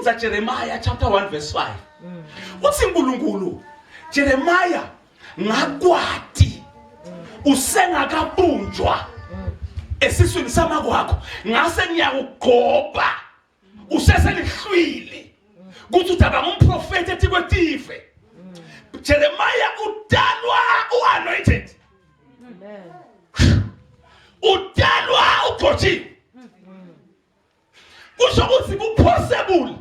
ufunda Jeremiah chapter 1 verse 5. Uthi uNkulunkulu Jeremiah ngakwati usengakabunjwa esiswini sama kwakho ngase ngiyakugqoba useselihlwili kuthi udaba ngumprofeti ethi kwetife. Jeremiah udalwa uanointed. Udalwa ugcotshiwe. Kusho ukuthi kupossible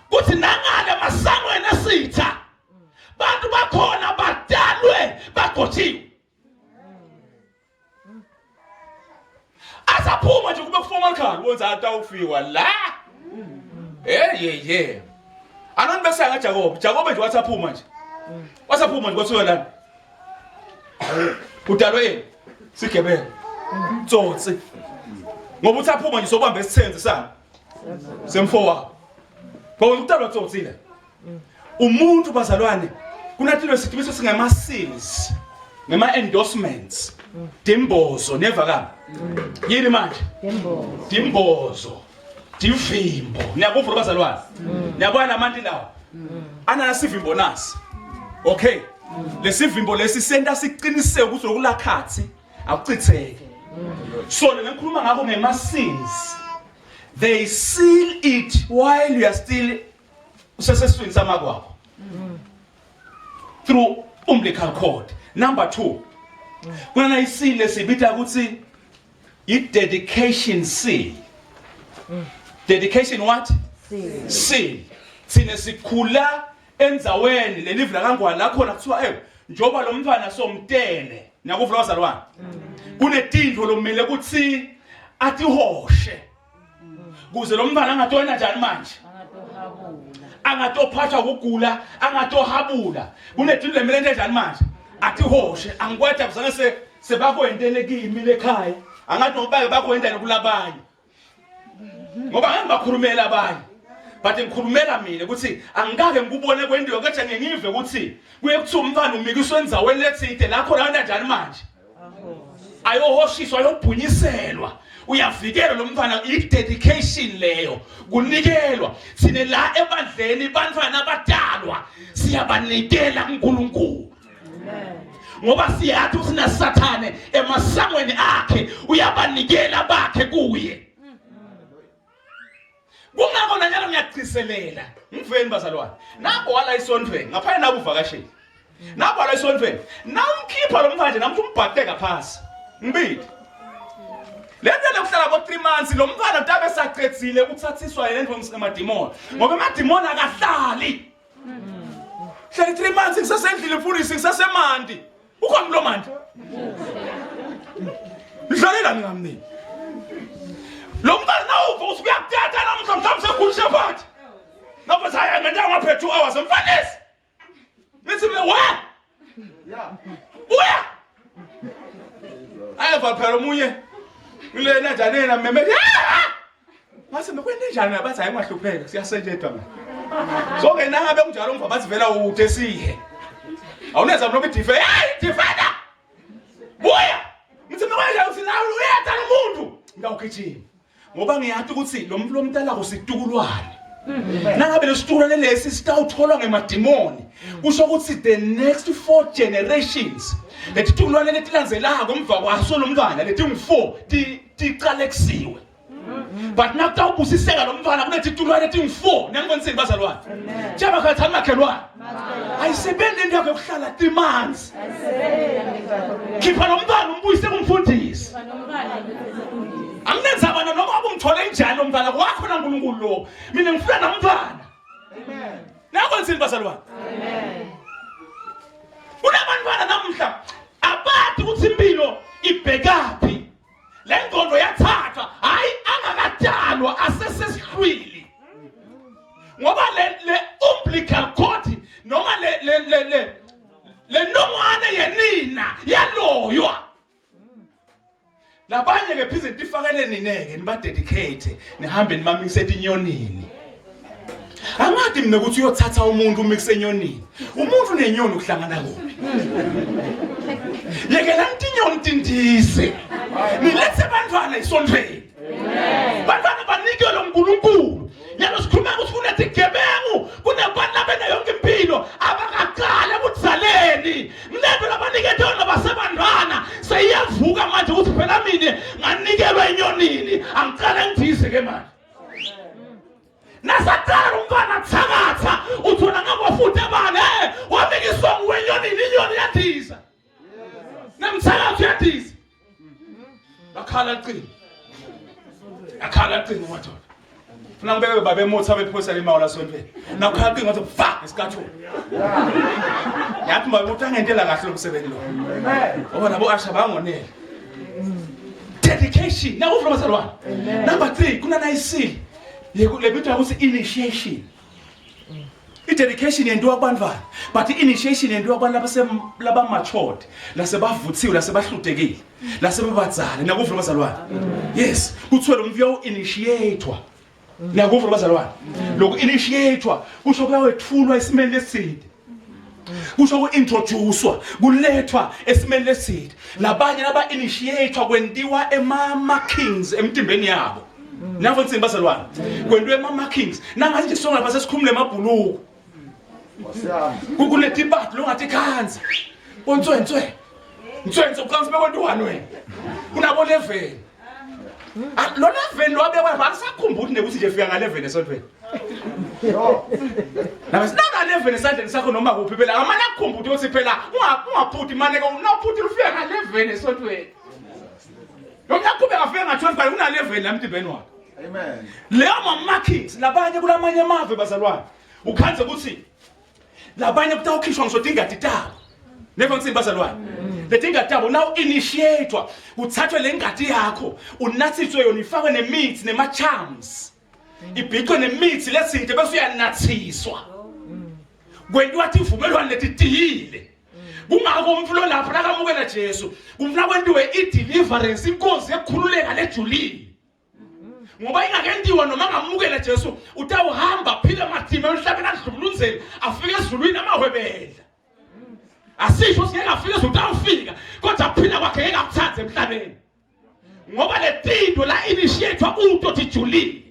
kuthi nangale masangweni esitha bantu bakhona badalwe bagcotshiwe. Asaphuma nje kube kuformal card wenza atawufika la. Anoni bese nga Jacob nje wathaphuma nje. Wasaphuma nje kwathiwa la. Udalwe sigebele. Tsotsi. Ngoba uthaphuma nje sobamba esithenze sami. Semfo wakho. Ngoba ukudalwa tsotsile. Umuntu bazalwane kunathilo sidibiso singama sales. Ngema endorsements. Dimbozo neva kami. Yini manje? Dimbozo. Divimbo. Niyabuvula bazalwane. Niyabona amanti lawo. Ana sivimbo nasi. Okay. Lesivimbo lesi senta siqiniseke ukuthi lokulakhathi akuchitheke. So ngikhuluma ngakho ngema sales. They seal it while you are still useseswini sama kwakho. Through umbilical cord. Number 2. Kuna isile sibita ukuthi i-dedication seal. Dedication what? Seal. Sine sikhula enzaweni lelivla kangwa la khona kuthiwa njoba lo mfana somtene nakuvula bazalwane. Kunetindlo lomile ukuthi atihoshe. Kuze lo mfana angatona njani manje? Angatophatha ukugula, angatohabula. Kunetindlo lemile njani manje? Atihoshe angikwetha kuzange sebakwentele kimi lekhaya angathi nobake bakwentana kulabanye ngoba ngibakhulumela abanye but ngikhulumela mina ukuthi angikake ngikubone kwendiwe kodwa ngiyive ukuthi kuye kuthi umfana umikiswe enzaweni lethide lakho la kanjani manje ayohoshiswa ayobhunyiselwa uyavikela lo mfana i-dedication leyo kunikelwa sine la ebandleni bantwana abadalwa siyabanikela kuNkulunkulu. Ngoba siyathi usina Sathane emasangweni akhe uyabanikela bakhe kuye. Kungakho njalo ngiyaqhiselela ngiveni bazalwane. Nabo wala isondweni ngaphaya nabo uvakasheli. Nabo wala isondweni. Nawumkhipha lo mfanje namthi umbhaqeka phansi. Ngibili. Lento lokuhlala ko 3 months lo mfana utabe saqedzile ukuthathiswa yendlu emadimoni. Ngoba emadimoni akahlali. Hlala 3 months ngisasendlile mfundisi ngisasemandi. Ukhona lo manje. Ngidlalela ngamnini. Lo mfana nawo usukuyakuthatha namhla mhlawumbe sekhulishe phansi. Ngoba saya ngenta ngaphe 2 hours mfanisi. Nithi mina wa? Uya. Ayeva phela omunye. Ngilena janena meme. Mase mekwende njani abathi ayimahlupheka siyasetshedwa mina. So ke nangabe kunjalo umva bathi vela ude sihe. Awuneza nobe dife. Difenda. Buya. Ngithi manje usinawo uyatha umuntu. Ngawugijima. Ngoba ngiyathi ukuthi lo muntu lomntala kusitukulwane. Nangabe lesitukulwane lesi sitawutholwa ngemadimoni. Kusho ukuthi the next 4 generations letitukulwane letilandzelako emva kwaso lo mntwana leti ngu4 tiqaleksiwe. But nakutawubusiseka lo mntwana kunetitukulwane leti ngu4 nangibonsini bazalwane. Njeba khathi amakhelwane. Ayisebenzi into yakho yokuhlala 3 months. Khipha lo mntwana umbuyise kumfundisi. Angenza abana noma abumthole njani lo mntwana kwakho naNkulunkulu lo. Mina ngifuna nomntwana. Amen. Nakwenzini bazalwane? Amen. Unabantwana namhla abathi ukuthi impilo ibhekapi. Le ngqondo yathathwa hayi angakadalwa asesesihlwili. Ngoba le umbilical cord noma le nomane yenina yaloywa. Labanye ke pheze tifakele nineke niba dedicate nihambe nimamikise etinyonini. Angathi mina ukuthi uyothatha umuntu umikise enyonini. Umuntu nenyoni ukuhlangana kuphi? Yekela ntinyoni tindise. Nilethe bantwana isondweni. Bantwana banikele uNkulunkulu. Yalo sikhuluma ukuthi kunethi uyavuka manje ukuthi phela mina nganikelwa enyonini angicela ngidise ke manje nasaqala umntwana thakatha uthona ngabafuthi abane wabekiswa ngwenyonini inyoni yadisa namthakatha yadisa akhala qini madoda funa ngibeke babe emotha bephosa le mawala sontweni nakhala qini ngathi fuck isikathu yathi manje utangentela kahle umsebenzi lo ngoba nabo asha bangonela dedication now from salwa number 3 kuna nayisi lebitwa ukuthi initiation i-dedication yenziwa kubantwana but i-initiation yenziwa kubantu laba matured lasebavuthiwe lasebahlutekile lasebabadzala nakuvula abazalwane yes kuthiwe lo mfika u-initiator nakuvula abazalwane lokhu initiator kusho kuyawethulwa esimeni leside kusho ku-introducewa kulethwa esimeni leside labanye laba-initiator kwentiwa ema-markings emtimbeni yabo nafo ntsini bazalwane kwentiwa ema-markings nangathi nje songa lapha sesikhumule emabhuluku kunedibati lo ngathi khansi bontswentswe uqansi bekwentiwani wena kunabo 11 lo 11 lo abekwa lapha asakhumbuli nekuthi nje fika nga-11 esontweni nabesina 11 esandleni sakho noma kuphi phela amane akukhumbuli ukuthi phela ungaphuthi maneke unaphuthi ufika nga-11 esontweni lo nyakube ngafika nga-12 kuna-11 la mtimbeni wakhe amen leyo ma-markings labanye kulamanye amave bazalwane ukhanze ukuthi labanye kutawukhishwa ngisodingadi tabo nevo ngisini bazalwane ledingadi tabo now initiator uthathwe le ngadi yakho unathithwe yona ifakwe nemithi nema-charms ibhicwe nemithi lezinto bese uyanathiswa kwentiwa thi ivumelwano letidiyile kungako umfulo lapho nakamukela Jesu kumfuna kwentiwe i-deliverance inkosi ekukhululeka lejulile ngoba ingakentiwa noma ngamukela Jesu utawuhamba phila mathima emhlabeni adlubulunzeni afike ezulwini amahwebela asisho singeke afike uzawufika kodwa phila kwakhe ngeke akuthathe emhlabeni ngoba letindo la initiator uto tijulile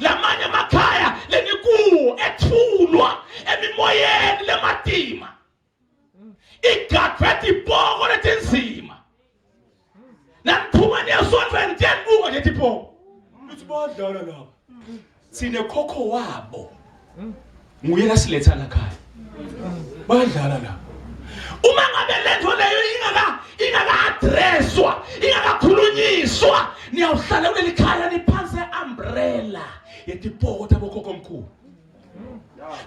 lamanye amakhaya lenikuwo ethulwa emimoyeni lematima igadwe ibhoko letinzima nangiphuma niyasondweni ndiyabuka nje ibhoko uthi badlala lapha sine khokho wabo nguye lasiletha la khaya badlala lapha uma ngabe lento leyo ingaka-addresswa ingakakhulunyiswa niyawuhlala kuleli khaya niphansi umbrella yetibhoko tabokhokho omkhulu.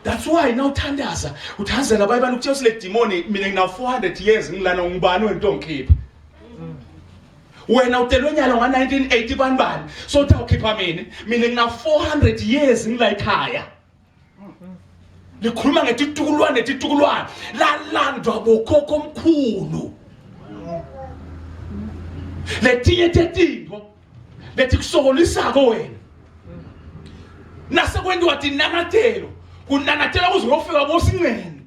That's why now uthandaza uthanzela bayibani ukuthiwa sile demoni mina ngina 400 years ngilana ngubani wentonkhipha wena utelwe nyalo nga 1980 banibani so utawukhipha mina ngina 400 years ngila ekhaya likhuluma ngetitukulwane lalandwa bokhokho omkhulu letinye tetinto lethi kusokolisako wena nasekwendiwa dinangatelo kunangathela kuze uyofika bosinqeni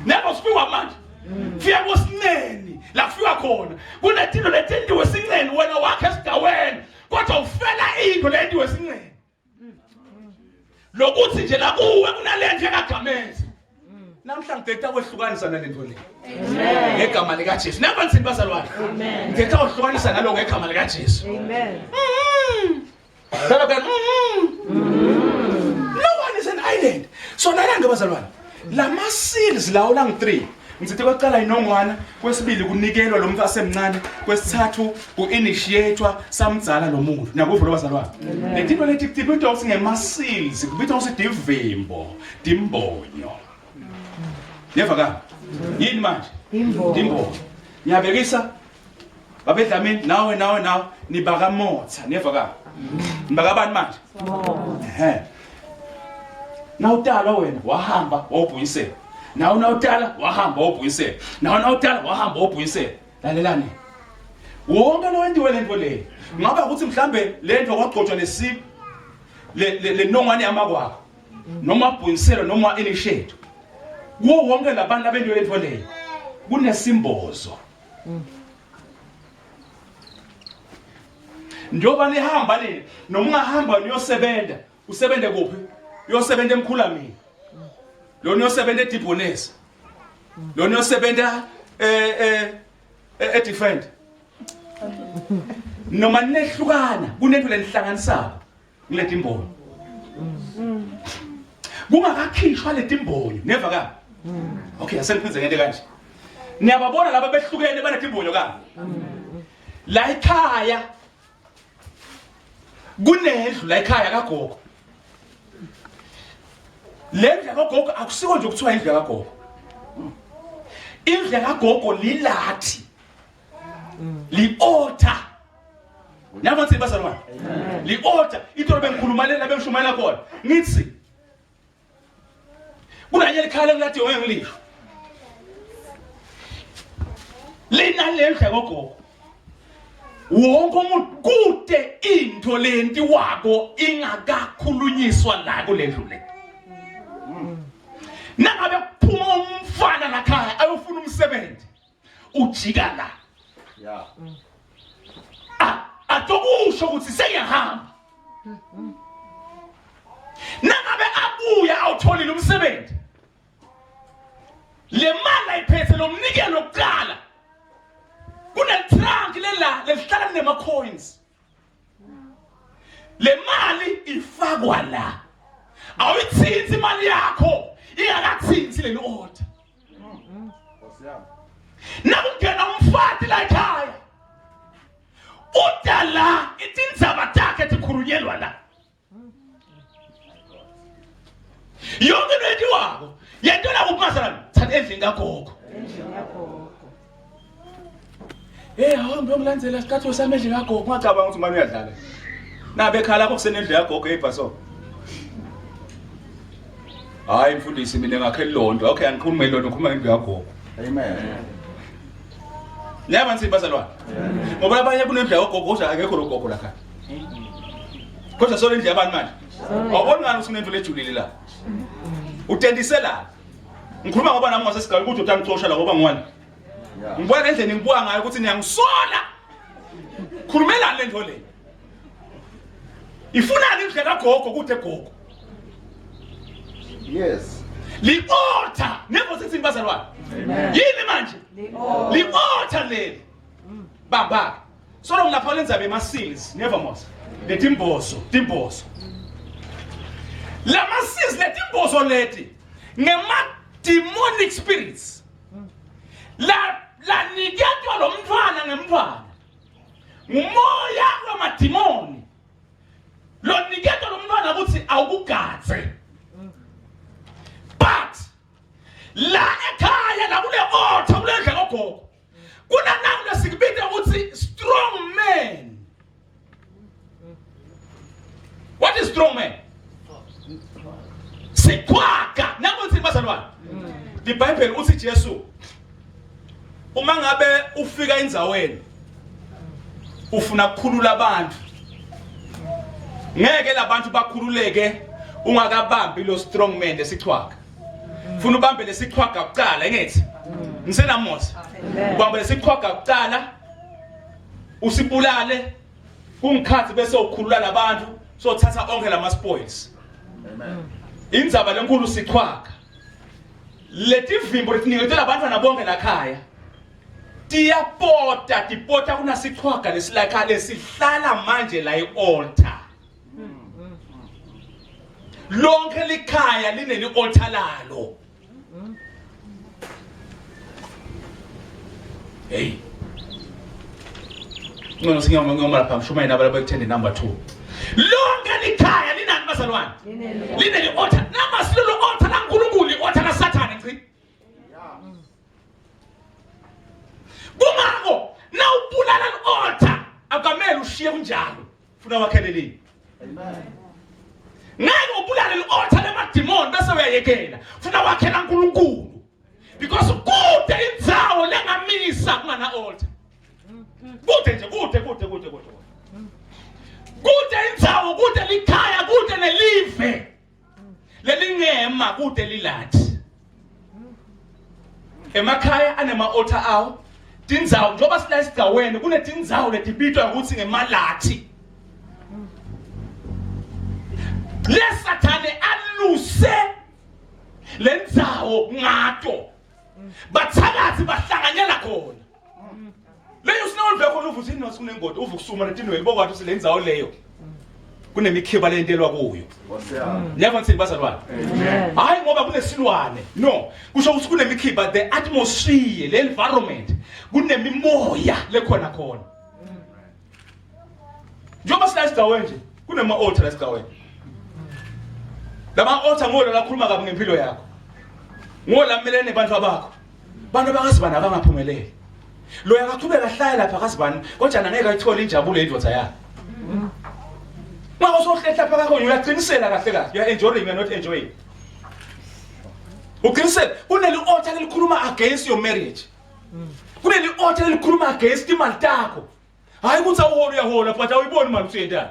nabo sifika manje fika bosinqeni la fika khona kunetilo letendiwe sinqeni wena wakhe esidaweni kodwa ufela into lendiwe sinqeni lokuthi nje la kuwe kunalento ekagameza namhlanje ngithetha kwehlukanisa nalento le amen ngegama lika Jesu nabantu bazalwane amen ngithetha kwehlukanisa nalo ngegama lika Jesu amen no one is an island so nalanga bazalwane lama seals lawo lang 3 ngithethe kwaqala inongwana kwesibili kunikelwa lo muntu asemncane kwesithathu ku-initiator samdzala lo muntu nakuvula bazalwane letinto leti kubitwa ukuthi ngema seals kubitwa ukuthi divimbo dimbonyo neva ka yini manje dimbonyo ngiyabekisa babedlamini nawe nibaka motha neva ka nibaka abantu manje nawutala wena wahamba wawubuyisela nawutala wahamba wawubuyisela nawutala wahamba wawubuyisela lalelani wonke lo wendiwe lento le ngaba ukuthi mhlambe lento kwagcotshwa nesipho le nongwane yamakwakho noma ubuyisela noma initiate kuwo wonke labantu abendiwe lento le kunesimbozo njoba nihamba nini noma ungahamba niyosebenza usebende kuphi uyosebenza emkhulamini lo niyosebenza eDibonesi lo niyosebenza different noma nehlukana kunento lenihlanganisako kuleti imbonyo kungakakhishwa leti imbonyo never ka okay aseniphize ngento kanje niyababona laba behlukene banethi imbonyo ka la ekhaya kunendlu la ekhaya kagogo lendlu kagogo akusiko nje ukuthiwa indlu kagogo indlu kagogo lilathi li-order nyabantu bazalwane li-order into bengikhulumalela bengishumayela khona ngithi kunanye likhala lilathi yonke ngilisho lena lendlu kagogo wonke umuntu kude into lenti wako ingakakhulunyiswa la kulendlu le nangabe kuphuma umfana lakhaya ayofuna umsebenzi ujika la atokusho ukuthi sengiyahamba nangabe abuya awutholile umsebenzi le mali ayiphethe lo mnikelo okuqala kunetrunk lela lesihlala nema coins le mali ifakwa la awuyithinzi imali yakho ingakathinzi leli order nakungena umfati la ekhaya udala itindzaba takhe tikhulunyelwa la yonke lento wako yento la kumasalana thatha endlini kagogo awuhambe umlandzela isikhathi sami endlini kagogo ngacabanga ukuthi manje uyadlala nabe ekhala lapho kusenendlu yagogo ebhaso hayi mfundisi mina ngakhe londo okay angikhuluma ngelondo ngikhuluma ngendlu yagogo amen nyabantu bazalwane ngoba abanye kunendlu yagogo kodwa akekho lo gogo la khaya kodwa solo indlu yabantu manje awuboni ngani usunendlu lejulile la utendisela ngikhuluma ngoba nami ngasesigaba ukuthi utangixosha la ngoba ngwani ngibuka ngendlela ngibuka ngayo ukuthi niyangisola khulumelana lento le ifunani indlu kagogo kude gogo yes li-order never sithi bazalwane yini manje li-order leli bamba solo ngilapha lenza be seals never mos letimbozo la seals letimbozo leti ngema demonic spirits la niketwa lo mntwana ngemntwana ngumoya wamadimoni lo niketwa lo mntwana ukuthi awukugadze but la ekhaya la kule order kulendla kagogo kuna nangu lesikubita ukuthi strong man. What is strong man? Sikwaka nangu ukuthi bazalwane the Bible uthi Jesu uma ngabe ufika endzaweni ufuna ukukhulula abantu ngeke labantu bakhululeke ungakabambi lo strong man lesichwaka ufuna ubambe lesichwaka kuqala engithi ngisenamosa ubambe lesichwaka kuqala usibulale kungikhathi bese ukhulula labantu sothatha onke lama spoils amen indzaba lenkulu sichwaka letivimbo letiniketela abantwana bonke lakhaya tipota kuna sichwaka lesilakha lesihlala manje la ialtar lonke likhaya lineli altar lalo hey ngoba ngiyoma lapha shumayina abalabo ekuthende number 2 lonke likhaya linani bazalwane lineli altar nama silolo altar laNkulunkulu altar kaSathane nchi Bungako na ubulala altar akamele ushiye kunjalo ufuna wakheleleni amen ngeke ubulala altar lemadimoni bese uyayekela ufuna wakhela uNkulunkulu because kude indzawo lengamisa kungana altar kude nje kude indzawo kude likhaya kude nelive lelingema kude lilathi emakhaya anema altar awo tindzawo njoba sila esigcaweni kunetindzawo letibitwa ukuthi ngemalathi leSathane aluse lendzawo ngato bathakathi bahlanganyela khona leyo sinawulve khona uvuthi inothi kunengodi uvukusuma letinweni bokwathi silenzawo leyo kunemikhiba lentelwa kuyo never ngithi bazalwane hayi ngoba kunesilwane no kusho ukuthi kunemikhiba the atmosphere le environment kunemimoya lekhona khona njengoba silasigcawe nje kunema altar lasigcawe lama altar ngola lakhuluma kabi ngempilo yakho ngola melene nabantu abakho bantu abakazibani abangaphumeleli lo yakaqhubeka hlaya lapha akazibani kodwa ngeke ayithole injabulo endvodza yakhe Mama usohlehla phaka khona uyaqinisela kahle kahle you are enjoying you are not enjoying uqinisela kuneli altar elikhuluma against your marriage kuneli altar elikhuluma against imali takho hayi kuthi awuhola uyahola but awuyiboni manje usiyendana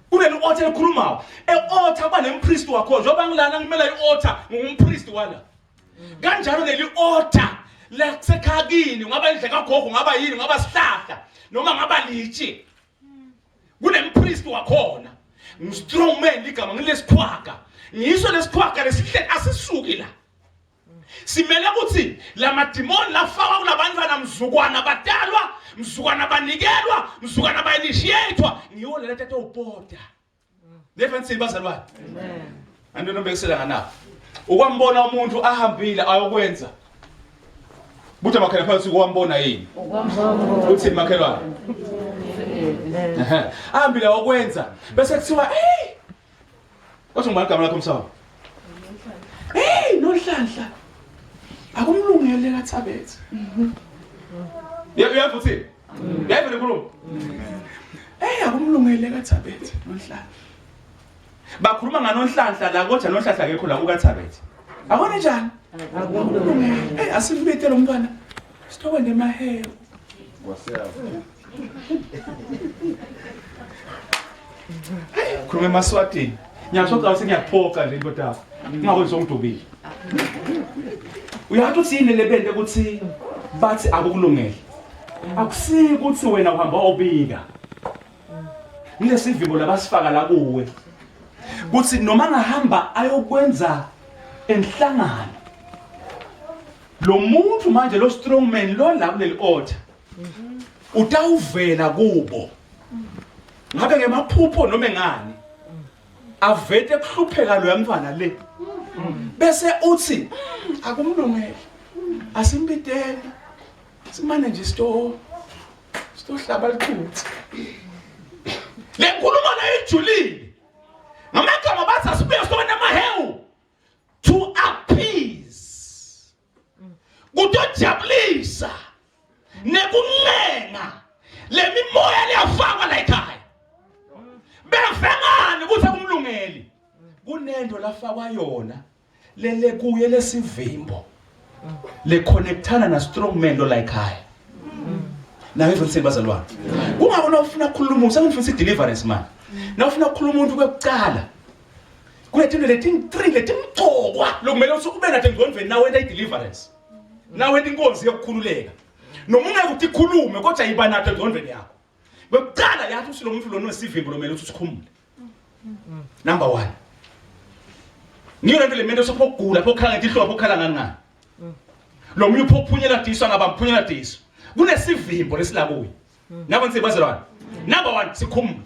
kuneli altar elikhuluma altar kuba nempriest wakho njengoba ngilana ngimela ialtar ngumpriest wala kanjalo leli altar la kusekhakini ngaba indle kagogo ngaba yini ngaba sihlahla noma ngaba lithi kunempriest wakhona ngistrong man ligama ngilesikhwaga ngiso lesikhwaga lesihle asisuki la simele ukuthi la madimoni lafaka kulabantwana mzukwana badalwa mzukwana banikelwa mzukwana bayinitiatwa ngiyo le nto etobhoda never nsi bazalwane amen andonombekisela nganapo ukwambona umuntu ahambile ayokwenza Buta makhelwane phansi ukwambona yini uthi makhelwane ahambile okwenza bese kuthiwa hey wathi ngibani igama lakho msawa hey nohlanhla akumlungele kaThabethe uyavuthi yayivele inkulumo hey akumlungele kaThabethe nohlanhla bakhuluma nganohlanhla la kodwa nohlanhla akekho la kukaThabethe akona njani akumlungele hey asimbethe lo mntwana sithokwende emahewu khuluma emaswatini ngiyasoqa sengiyaphoqa nje into yakho ngakwenza ngidubile uyathi uthini lebente ukuthi bathi akukulungele akusiki ukuthi wena uhamba obika ngilesivimbo labasifaka la kuwe kuthi noma ngahamba ayokwenza enhlangano lo muntu manje lo strong man lo la kuleli altar utawuvela kubo ngabe ngemaphupho noma engani avete kuhlupheka lo yamfana le bese uthi akumlungele asimbitele simane nje hlaba liqhuthi le nkulumo la ijulile ngamagama bathi asibuye sona amahewu to appease kutojabulisa nekuncenga lemimoya liyafakwa la ekhaya befengani ukuthi akumlungeli kunento lafakwa yona lele kuye lesivimbo le connectana na strong man lo la ekhaya nawe mfundisi bazalwane kungabona ufuna ukukhuluma usengifundisa deliverance man na ufuna ukukhuluma umuntu kwekucala kulethe leti 3 leti mthokwa lokumele usukube nathi engqondweni nawe wenda deliverance nawe wenda inkonzi yokukhululeka noma ungeke uthi khulume kodwa yiba nathi engqondweni yakho kwekucala yathi usilo umuntu lo nesivimbo lomele uthi sikhumule number 1 ngiyo lento lemento sophokugula phokhala ngihlobo phokhala ngani lo munye uphophunyela diswa ngabampunyela diswa kunesivimbo lesilakuye nabo nsi bazalwane number 1 sikhumule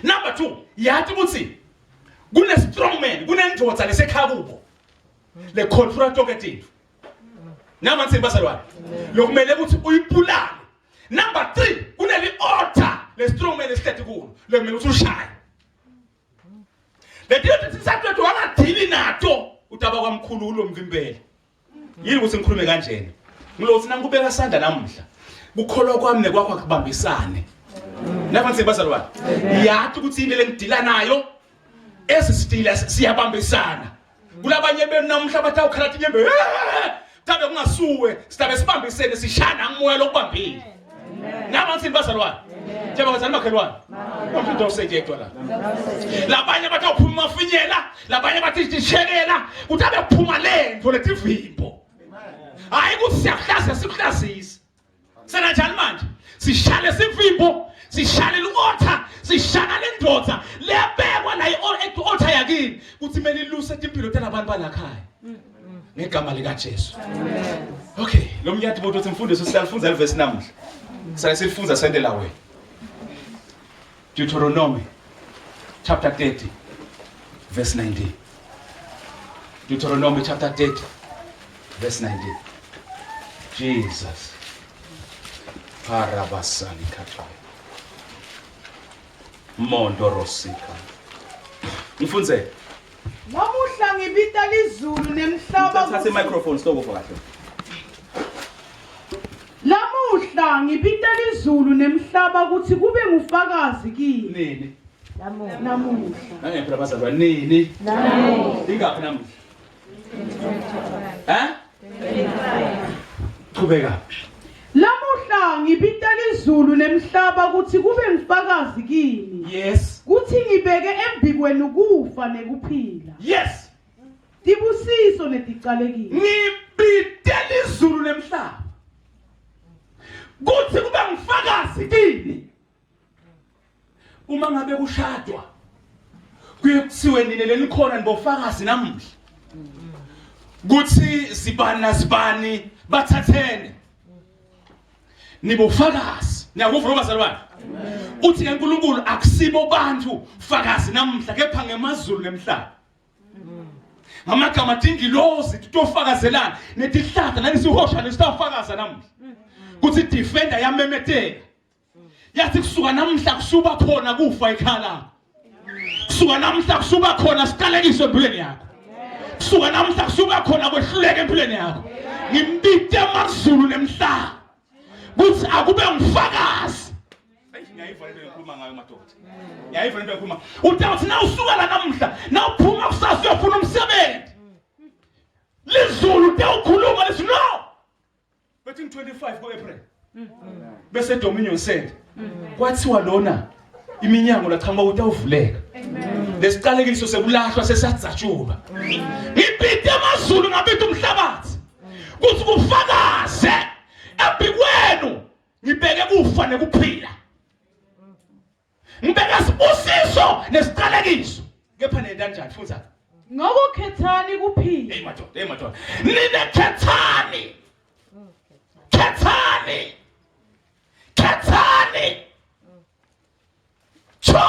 number 2 yathi ukuthi kune strong man kunendvodza lesekhaya kubo le control talkative nabo nsi bazalwane lokumele ukuthi uyibulale number 3 kuneli altar le strong man esihleti kulo lokumele ukuthi ushaye le dinto sisathethe wangadili nato utaba kwamkhululo mvimbele yini ukuthi ngikhulume kanjena ngilothi nangikubeka sandla namuhla ukukholwa kwami nekwakho akubambisane nabo nsi bazalwane yathi ukuthi into lengidila nayo esisitila siyabambisana kulabanye benamhla bathi awukhala inyembe tabe kungasuwe sitabe sibambisene sishana ngomoya lokubambile nabo nsi bazalwane njengoba bazalwane makhelwane umuntu osejectwa la labanye bathi awuphuma mafinyela labanye bathi tishekela utabe kuphuma lento letivimbo hayi ukuthi siyahlaza sikuhlazisa sena njani manje sishale sivimbo sishale lu-altar sishana lendvodza leyabekwa la i-altar yakini kuthi mele iluse impilo talabantu balakhaya ngegama lika Jesu. Amen. Okay, lo mnyathi bothi uthi mfundisi siyalifunza leverse namuhla. Sale silifunza sente la wena. Deuteronomy chapter 30 verse 19. Deuteronomy chapter 30 verse 19. Jesus. Parabasani kathoya. Mondo rosika. Ngifunze. Namuhla ngibita lizulu nemhlaba. Thatha microphone stop kahle. Namuhla ngibita lizulu nemhlaba ukuthi kube ngufakazi kimi. Nini? Namuhla. Ngeke bazalwa nini? Namuhla. Ingaphi namuhla? Qhubeka. Lamuhla ngibita lizulu nemhlaba ukuthi kube ngufakazi kimi. Yes. Kuthi ngibeke embikweni ukufa nekuphila. Yes. Tibusiso neticalekile. Ngibite lizulu nemhlaba. Kuthi kube ngufakazi kimi. Uma ngabe kushadwa kuye kuthiwe nini lenikhona nibofakazi namuhla. Kuthi zibani bathathene. Nibofakazi. Niyakuvuma bazalwane? Uthi uNkulunkulu akusibo bantu fakazi namuhla kepha ngemazulu nemhlaba. Ngamagama dingilozi tofakazelana netihlahla nanisihosha nesitafakaza namuhla. Kuthi defender yamemeteka. Yathi kusuka namuhla kusuba khona kufa ekhala. Kusuka namuhla kusuba khona siqalekiso empilweni yakho. Kusuka namuhla kusuba khona kwehluleka empilweni yakho. Ngimbite amazulu nemhlaba. Kuthi akube ngufakazi. Ngiyayiva into engikhuluma ngayo madoda. Ngiyayiva into engikhuluma. Uthi na usuka la namuhla na uphuma kusasa uyofuna umsebenzi. Lizulu ukhuluma lithi no. Bethi 25 ku-April. Bese Dominion said kwathiwa lona iminyango lachama utawuvuleka. Lesiqalekiso sekulahlwa sesadzatshulwa. Ngibite amazulu ngabite umhlabathi. Kuthi kufakaze embikwenu ngibeke kufa nekuphila. Ngibeke sibusiso nesiqalekiso. Kepha nenda kanjani futhi? Ngokukhethani kuphila. Hey madoda. Nine khethani. Khethani. Cho